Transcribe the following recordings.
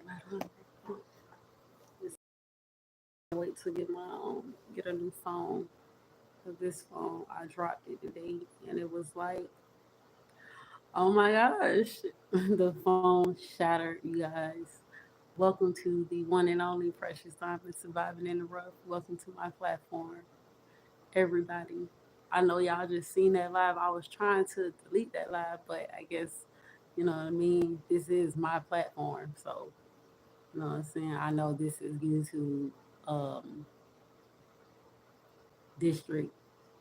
I don't just wait to get my get a new phone. Cause this phone I dropped it today, and it was like, oh my gosh, the phone shattered. You guys, welcome to the one and only Precious Diamond Surviving in the Rough. Welcome to my platform, everybody. I know y'all just seen that live. I was trying to delete that live, but I guess you know what I mean. This is my platform, so you know what I'm saying. I know this is YouTube um, district,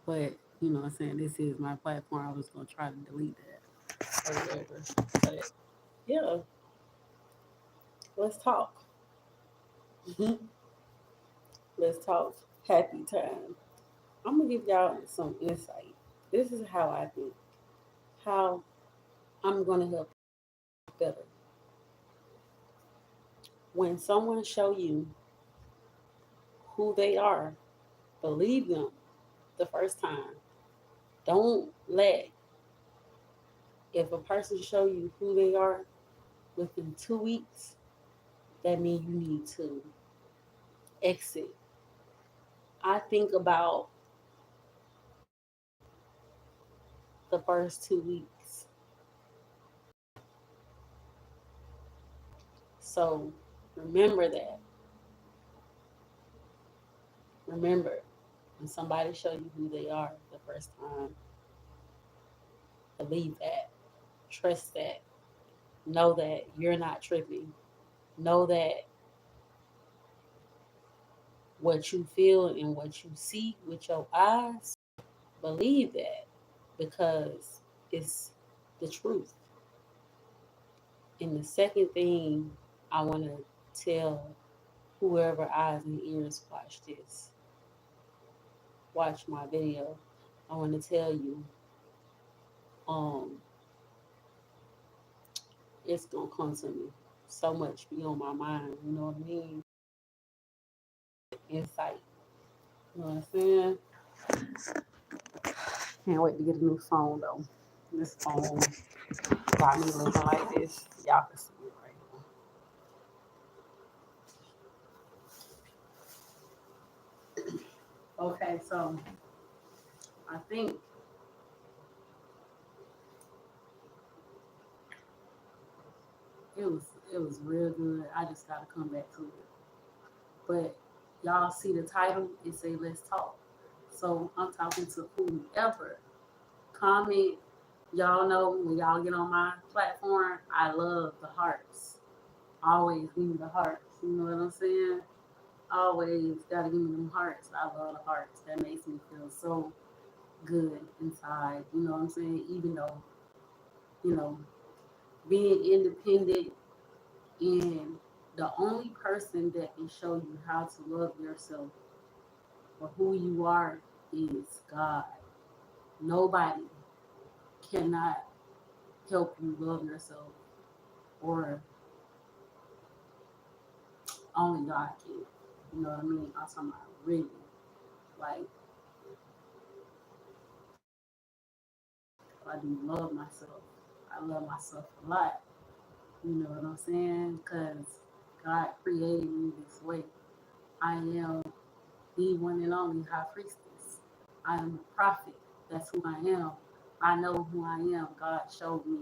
but you know what I'm saying. This is my platform. I was gonna try to delete that or whatever, but yeah, let's talk. Let's talk happy time. I'm gonna give y'all some insight. This is how I think. How I'm gonna help better. When someone show you who they are, believe them the first time. Don't let if a person show you who they are within 2 weeks, that means you need to exit. I think about the first 2 weeks. So remember that. Remember when somebody show you who they are the first time, believe that. Trust that. Know that you're not tripping. Know that what you feel and what you see with your eyes, believe that because it's the truth. And the second thing I want to tell whoever eyes and ears watch my video, I want to tell you, um, it's gonna come to me. So much be on my mind, you know what I mean? Insight. You know what I'm saying? Can't wait to get a new phone though. This phone got me looking like this. Y'all can see it right now. Okay, so I think it was it was real good. I just gotta come back to it. But y'all see the title, it say let's talk. So I'm talking to whoever. Comment. Y'all know when y'all get on my platform, I love the hearts. Always give me the hearts. You know what I'm saying? Always gotta give me them hearts. I love the hearts. That makes me feel so good inside. You know what I'm saying? Even though, you know, being independent and the only person that can show you how to love yourself or who you are is God. Nobody cannot help you love yourself, or only God can. You know what I mean? I'm talking about really. Like, I do love myself. I love myself a lot. You know what I'm saying? Because God created me this way. I am the one and only high priestess. I am a prophet. That's who I am. I know who I am. God showed me.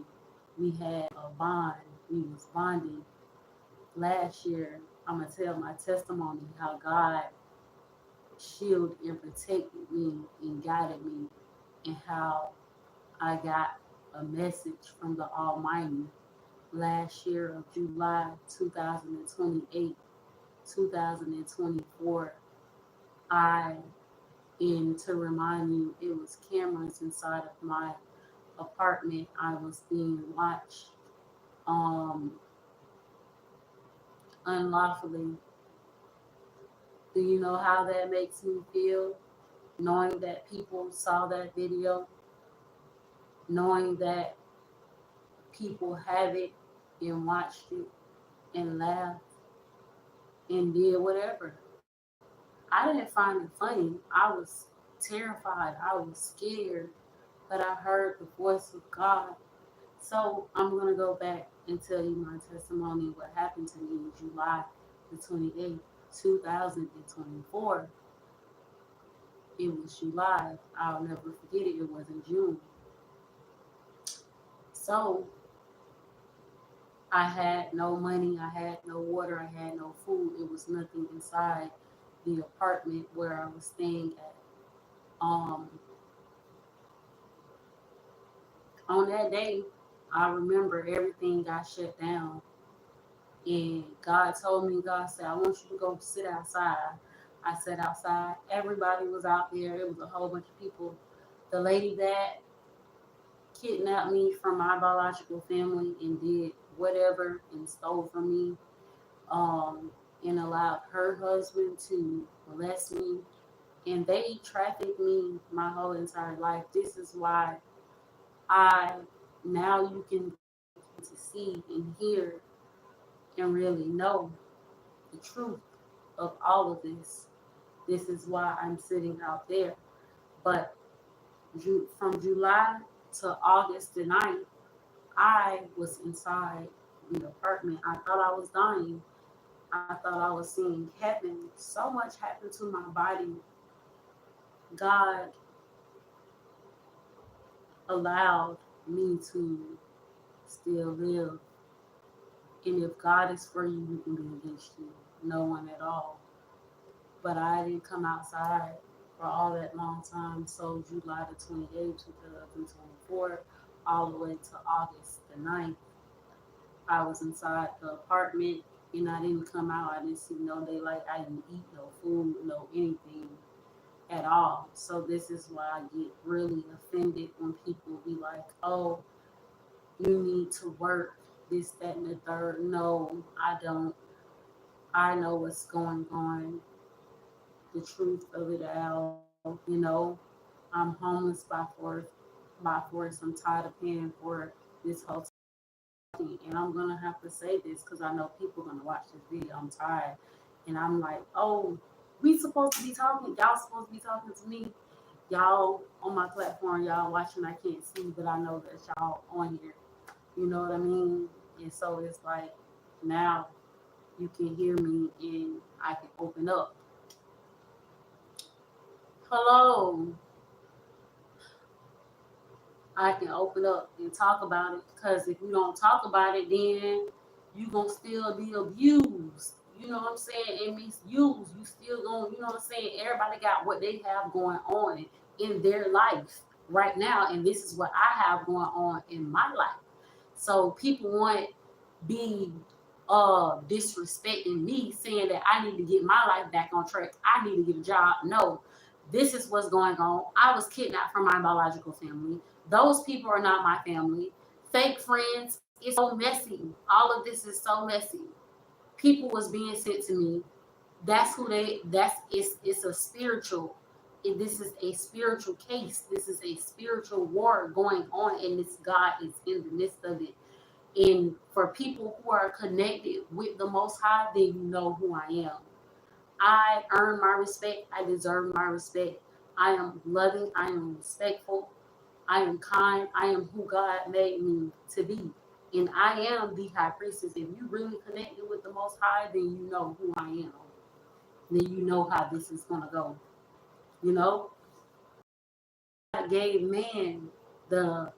We had a bond. We was bonding. Last year, I'm gonna tell my testimony how God shielded and protected me and guided me, and how I got a message from the Almighty last year of July 2028, 2024. I And to remind you, it was cameras inside of my apartment. I was being watched um, unlawfully. Do you know how that makes me feel? Knowing that people saw that video, knowing that people have it and watched it and laughed and did whatever. I didn't find it funny. I was terrified. I was scared, but I heard the voice of God. So I'm going to go back and tell you my testimony, what happened to me in July the 28th, 2024. It was July. I'll never forget it. It wasn't June. So I had no money, I had no water, I had no food. It was nothing inside the apartment where I was staying at. Um, on that day, I remember everything got shut down. And God told me, God said, I want you to go sit outside. I sat outside. Everybody was out there. It was a whole bunch of people. The lady that kidnapped me from my biological family and did whatever and stole from me, um, and allowed her husband to molest me. And they trafficked me my whole entire life. This is why I now you can to see and hear and really know the truth of all of this. This is why I'm sitting out there. But from July to August the 9th, I was inside the apartment. I thought I was dying. I thought I was seeing heaven. So much happened to my body. God allowed me to still live. And if God is for you, who can be against you? No one at all. But I didn't come outside for all that long time. So July the 28th, 2024, all the way to August the 9th, I was inside the apartment and I didn't come out. I didn't see no daylight. I didn't eat no food, no anything at all. So this is why I get really offended when people be like, oh, you need to work, this, that, and the third. No, I don't. I know what's going on, the truth of it all. I'm homeless by force. I'm tired of paying for this hotel. And I'm gonna have to say this because I know people are gonna watch this video. I'm tired. And I'm like, oh, we supposed to be talking. Y'all supposed to be talking to me. Y'all on my platform, y'all watching, I can't see, but I know that y'all on here. You know what I mean? And so it's like now you can hear me and I can open up. Hello. I can open up and talk about it, because if you don't talk about it, then you gonna still be abused. You know what I'm saying? And misused. You still gonna, you know what I'm saying? Everybody got what they have going on in their life right now, and this is what I have going on in my life. So people want be disrespecting me, saying that I need to get my life back on track. I need to get a job. No, this is what's going on. I was kidnapped from my biological family. Those people are not my family. Fake friends. It's so messy. All of this is so messy. People was being sent to me. That's who they. It's a spiritual. This is a spiritual case. This is a spiritual war going on, and this God is in the midst of it. And for people who are connected with the Most High, then you know who I am. I earn my respect. I deserve my respect. I am loving. I am respectful. I am kind. I am who God made me to be. And I am the high priestess. If you really connected with the Most High, then you know who I am. Then you know how this is going to go. You know, God gave man the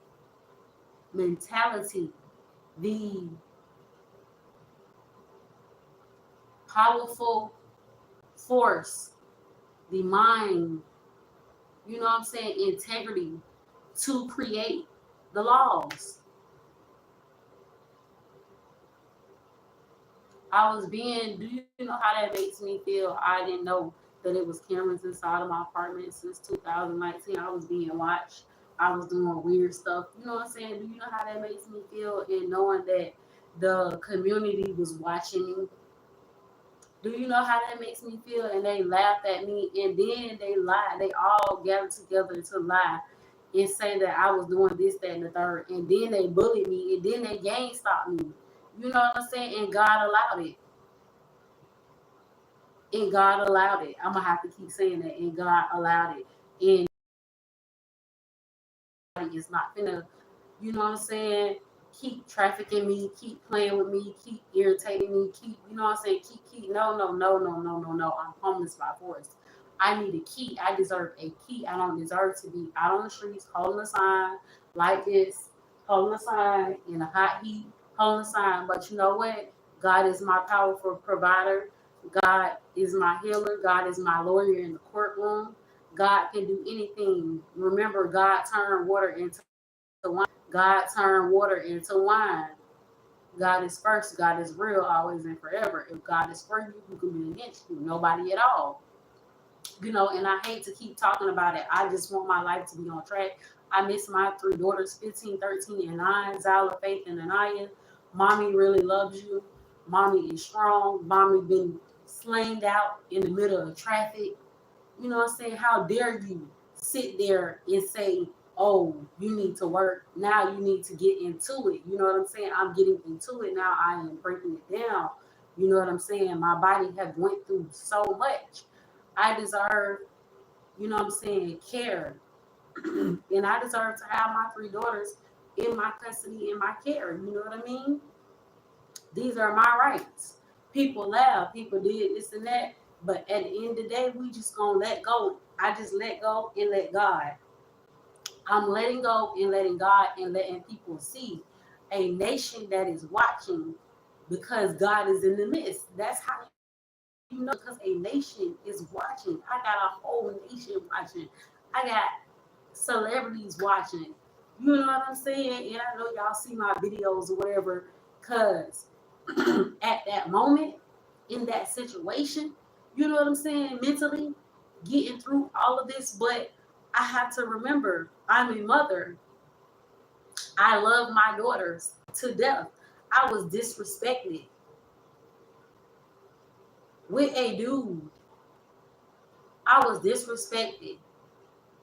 mentality, the powerful force, the mind, you know what I'm saying, integrity to create the laws. Do you know how that makes me feel? I didn't know that it was cameras inside of my apartment since 2019. I was being watched. I was doing weird stuff. You know what I'm saying? Do you know how that makes me feel? And knowing that the community was watching me. Do you know how that makes me feel? And they laughed at me, and then they lied. They all gathered together to lie and say that I was doing this, that, and the third. And then they bullied me, and then they gang stopped me. You know what I'm saying? And God allowed it. And God allowed it. I'm gonna have to keep saying that. And God allowed it. And it's not gonna, you know what I'm saying, keep trafficking me, keep playing with me, keep irritating me, keep, you know what I'm saying, keep, no. I'm homeless by force. I need a key. I deserve a key. I don't deserve to be out on the streets holding a sign like this, holding a sign in a hot heat, holding a sign. But you know what? God is my powerful provider. God is my healer. God is my lawyer in the courtroom. God can do anything. Remember, God turned water into wine. God turned water into wine. God is first. God is real, always and forever. If God is for you, who can be against you? Nobody at all. You know, and I hate to keep talking about it. I just want my life to be on track. I miss my three daughters, 15, 13, and 9, Zyla, Faith, and Anaya. Mommy really loves you. Mommy is strong. Mommy been slammed out in the middle of traffic. You know what I'm saying? How dare you sit there and say, oh, you need to work. Now you need to get into it. You know what I'm saying? I'm getting into it now. I am breaking it down. You know what I'm saying? My body have went through so much. I deserve, you know what I'm saying, care. And I deserve to have my three daughters in my custody, in my care. You know what I mean? These are my rights. People laugh, people did this and that, but at the end of the day, we just gonna let go. I just let go and let God. I'm letting go and letting God and letting people see a nation that is watching because God is in the midst. That's how you know, because a nation is watching. I got a whole nation watching. I got celebrities watching. You know what I'm saying? And I know y'all see my videos or whatever, because at that moment, in that situation, you know what I'm saying, mentally getting through all of this, but I have to remember I'm a mother. I love my daughters to death. I was disrespected with a dude. I was disrespected.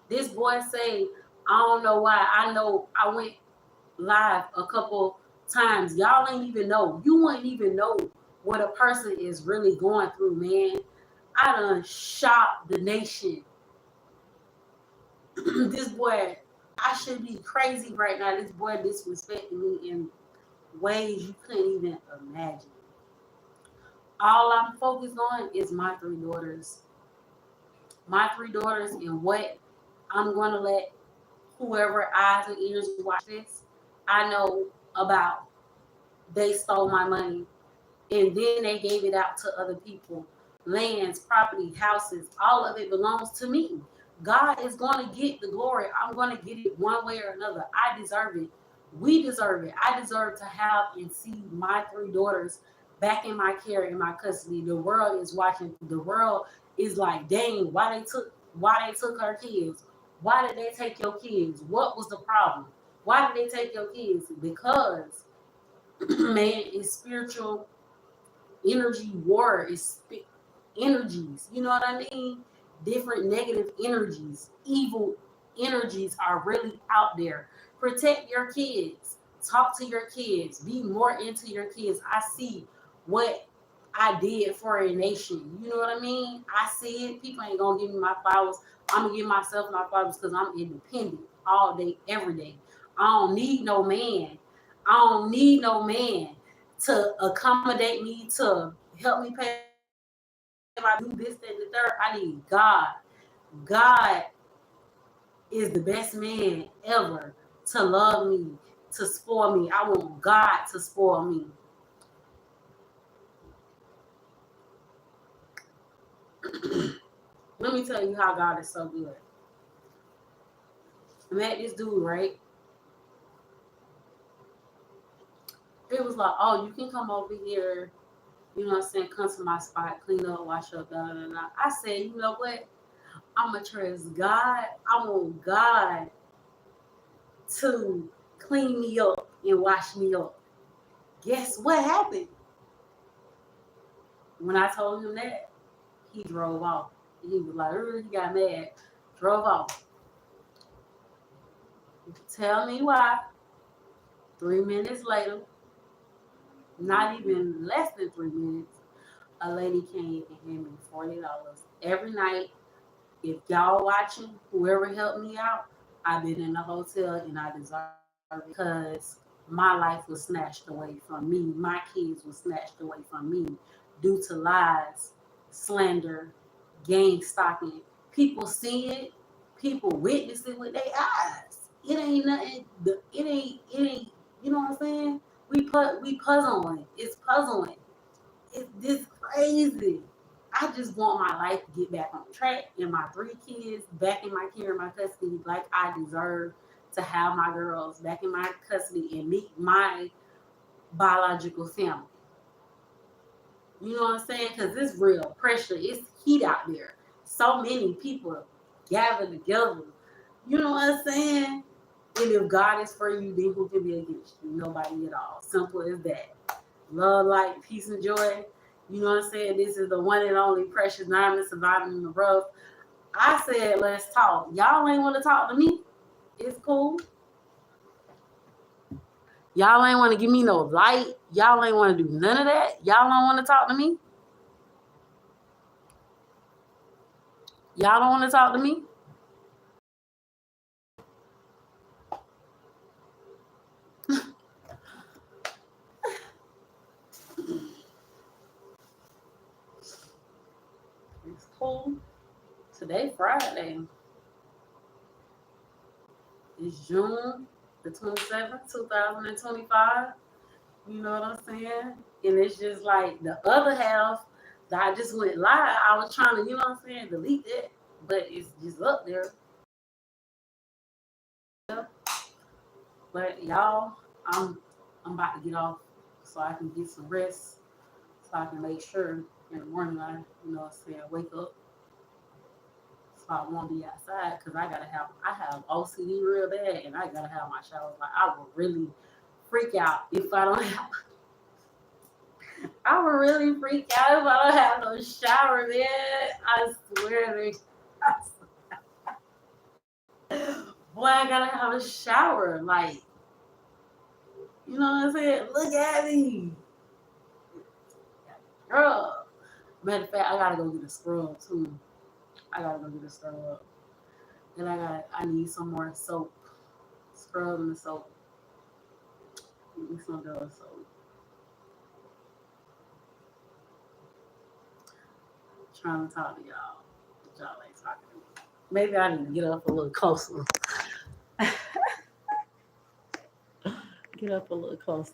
This boy say, I don't know why. I know I went live a couple times. Y'all ain't even know. You wouldn't even know what a person is really going through, man. I done shocked the nation. This boy, I should be crazy right now. This boy disrespecting me in ways you couldn't even imagine. All I'm focused on is my three daughters. My three daughters and what I'm going to let whoever eyes and ears watch this, I know about. They stole my money and then they gave it out to other people. Lands, property, houses, all of it belongs to me. God is going to get the glory. I'm going to get it one way or another. I deserve it. We deserve it. I deserve to have and see my three daughters back in my care, in my custody. The world is watching. The world is like, dang, why they took her kids? Why did they take your kids? What was the problem? Why did they take your kids? Because man, it's spiritual energy war. It's energies. You know what I mean? Different negative energies, evil energies are really out there. Protect your kids. Talk to your kids. Be more into your kids. I see what I did for a nation. You know what I mean? I see it. People ain't gonna give me my flowers. I'm gonna give myself my flowers because I'm independent all day, every day. I don't need no man. I don't need no man to accommodate me, to help me pay my do this, that, and the third. I need God. God is the best man ever to love me, to spoil me. I want God to spoil me. Let me tell you how God is so good. I met this dude, right? It was like, oh, you can come over here, you know what I'm saying, come to my spot, clean up, wash up, da da da. I said, you know what? I'm going to trust God. I want God to clean me up and wash me up. Guess what happened? When I told him that, he drove off. He was like, he got mad, drove off. Tell me why. 3 minutes later, not even less than 3 minutes, a lady came and handed me $40 every night. If y'all watching, whoever helped me out, I've been in the hotel and I deserve it because my life was snatched away from me. My kids were snatched away from me due to lies, slander, gang stalking. People see it, people witness it with their eyes. It ain't nothing. It ain't. You know what I'm saying? We puzzling. It's puzzling. It's this crazy. I just want my life to get back on track and my 3 kids back in my care and my custody like I deserve to have my girls back in my custody and meet my biological family. You know what I'm saying? Because it's real pressure. It's heat out there. So many people gather together. You know what I'm saying? And if God is for you, then who can be against you? Nobody at all. Simple as that. Love, light, peace, and joy. You know what I'm saying? This is the one and only Precious Diamond surviving in the rough. I said, let's talk. Y'all ain't want to talk to me. It's cool. Y'all ain't want to give me no light. Y'all ain't want to do none of that. Y'all don't want to talk to me. Y'all don't want to talk to me. It's cool. Today, Friday. It's June the 27th, 2025. You know what I'm saying? And it's just like the other half that I just went live. I was trying to, you know what I'm saying, delete it, but it's just up there. But y'all, I'm about to get off so I can get some rest, so I can make sure in the morning you know what I'm saying, wake up so I won't be outside because I have OCD real bad and I gotta have my showers. Like I will really freak out if I don't have I would really freak out if I don't have no shower, man. I swear to boy, I gotta have a shower. Like, you know what I'm saying? Look at me. Girl. Matter of fact, I gotta go get a scrub too. I gotta go get a scrub. And I need some more soap. Scrub and the soap. Give me some good soap. Trying to talk to y'all. But y'all ain't talking to me. Maybe I need to get up a little closer. Get up a little closer.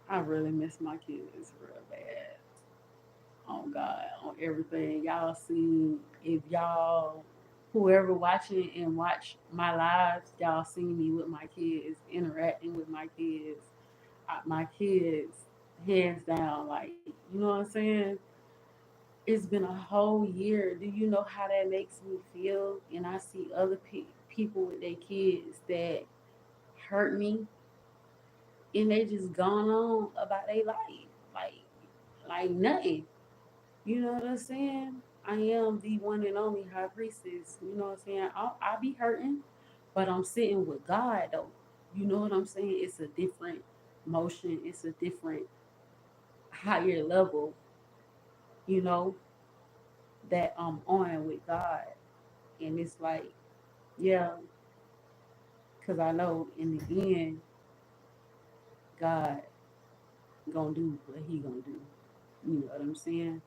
I really miss my kids real bad. On God, on everything. Y'all see, if y'all, whoever watching and watch my lives, y'all see me with my kids, interacting with my kids. My kids, hands down, like, you know what I'm saying? It's been a whole year. Do you know how that makes me feel? And I see other people with their kids that hurt me and they just gone on about their life. Like nothing. You know what I'm saying? I am the one and only high priestess. You know what I'm saying? I'll be hurting, but I'm sitting with God though. You know what I'm saying? It's a different motion. It's a different higher level, you know, that I'm on with God. And it's like, yeah, because I know in the end, God gonna do what he gonna do. You know what I'm saying?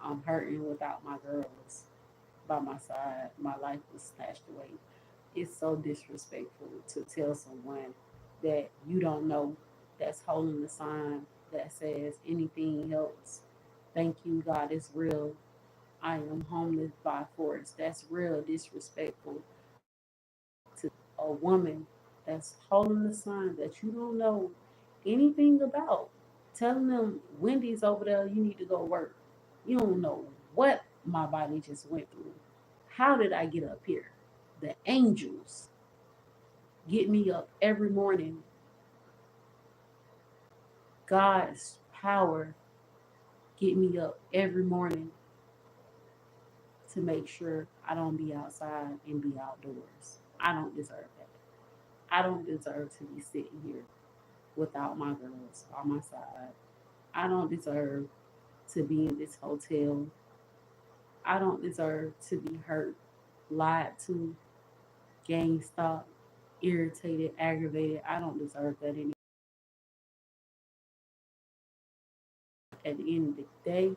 I'm hurting without my girls by my side. My life was snatched away. It's so disrespectful to tell someone that you don't know that's holding the sign that says anything else. Thank you, God is real. I am homeless by force. That's real disrespectful to a woman that's holding the sign that you don't know anything about. Telling them Wendy's over there, you need to go work. You don't know what my body just went through. How did I get up here? The angels get me up every morning. God's power get me up every morning to make sure I don't be outside and be outdoors. I don't deserve that. I don't deserve to be sitting here without my girls by my side. I don't deserve to be in this hotel. I don't deserve to be hurt, lied to, gang stalked, irritated, aggravated. I don't deserve that anymore. At the end of the day,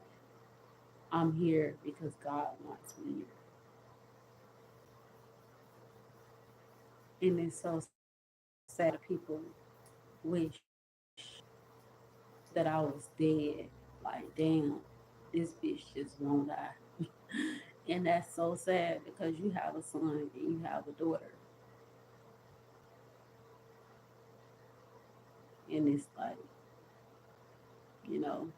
I'm here because God wants me here. And it's so sad people wish that I was dead. Like, damn, this bitch just won't die. And that's so sad because you have a son and you have a daughter. And it's like, you know,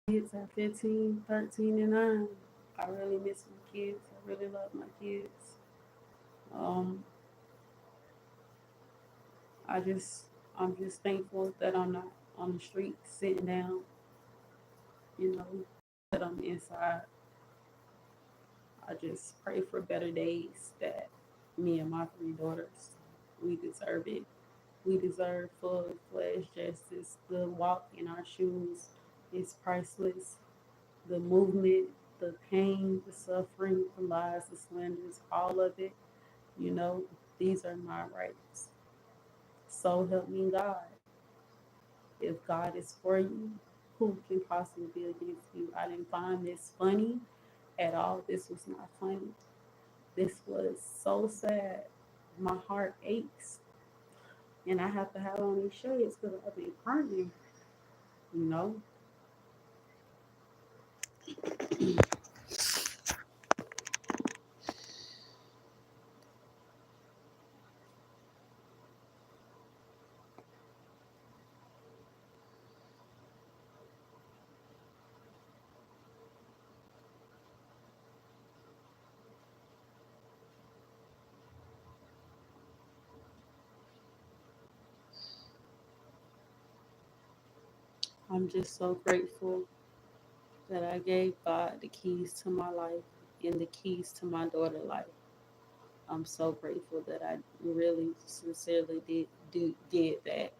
kids at 15, 13, and 9. I really miss my kids. I really love my kids. Um, I just, I'm just thankful that I'm not on the street sitting down, you know, that I'm inside. I just pray for better days that me and my three daughters, we deserve it. We deserve full fledged justice. The walk in our shoes is priceless. The movement, the pain, the suffering, the lies, the slanders, all of it, you know, these are my rights. So help me God. If God is for you, who can possibly be against you? I didn't find this funny at all. This was not funny. This was so sad. My heart aches. And I have to have on these shades because I've been crying, you know? I'm just so grateful that I gave God the keys to my life and the keys to my daughter's life. I'm so grateful that I really sincerely did that.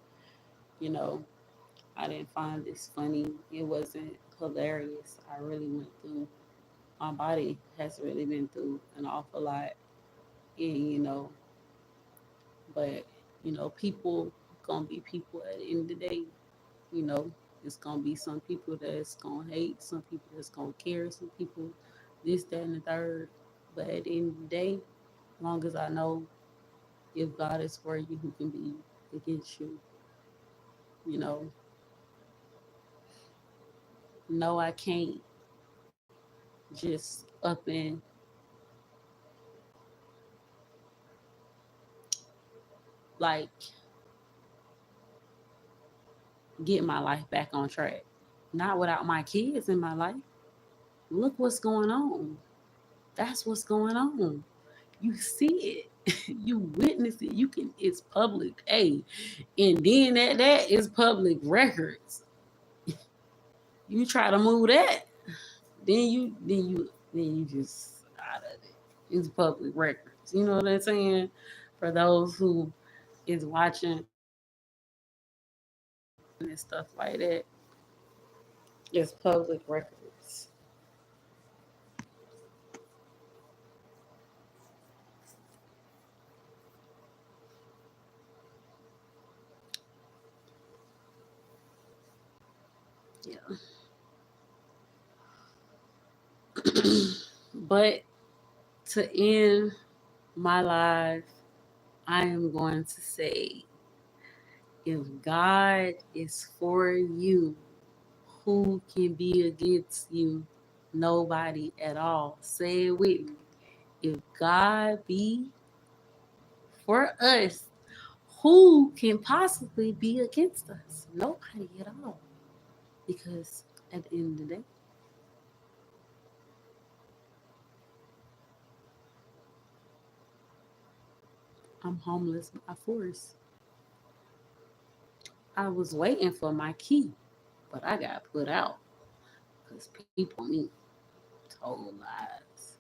You know, I didn't find this funny. It wasn't hilarious. I really went through. My body has really been through an awful lot, and but people gonna be people at the end of the day. You know, it's gonna be some people that's gonna hate, some people that's gonna care, some people this, that, and the third. But at the end of the day, as long as I know if God is for you, who can be against you? You know, no, I can't just up and like get my life back on track. Not without my kids in my life. Look what's going on. That's what's going on. You see it. You witness it. You can. It's public. Hey, and then that is public records. You try to move that, then you just out of it. It's public records. You know what I'm saying? For those who is watching and stuff like that, it's public records. Yeah. But to end my life, I am going to say, if God is for you, who can be against you? Nobody at all. Say it with me. If God be for us, who can possibly be against us? Nobody at all. Because at the end of the day, I'm homeless by force. I was waiting for my key, but I got put out because people me told lies.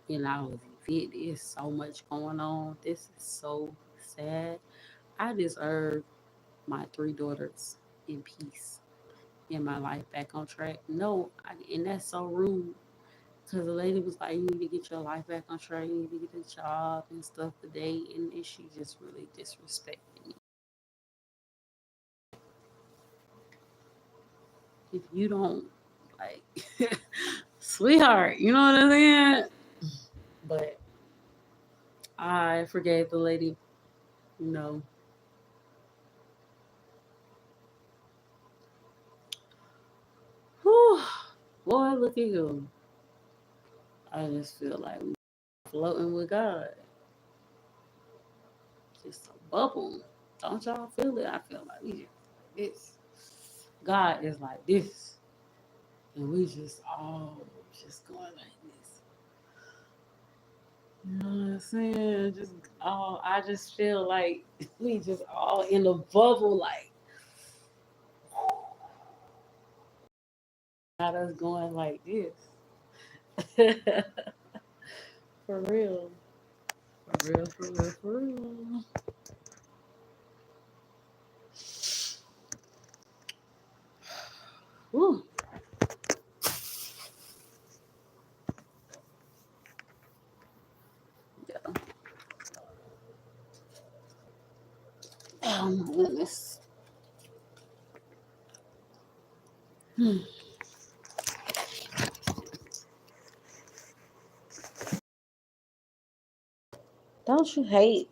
And I was evicted. There's so much going on. This is so sad. I deserve my 3 daughters in peace, in my life back on track. No, and that's so rude. Because the lady was like, you need to get your life back on track. You need to get a job and stuff today. And she just really disrespected me. If you don't, like, sweetheart, you know what I'm saying? But I forgave the lady. You know, whew, boy, look at you. I just feel like we floating with God. Just a bubble. Don't y'all feel it? I feel like we just like this. God is like this. And we just all just going like this. You know what I'm saying? Just all I just feel like we just all in a bubble like got us going like this. For real. For real, for real, for real. Woo. Yeah. Oh my goodness. Hmm. Don't you hate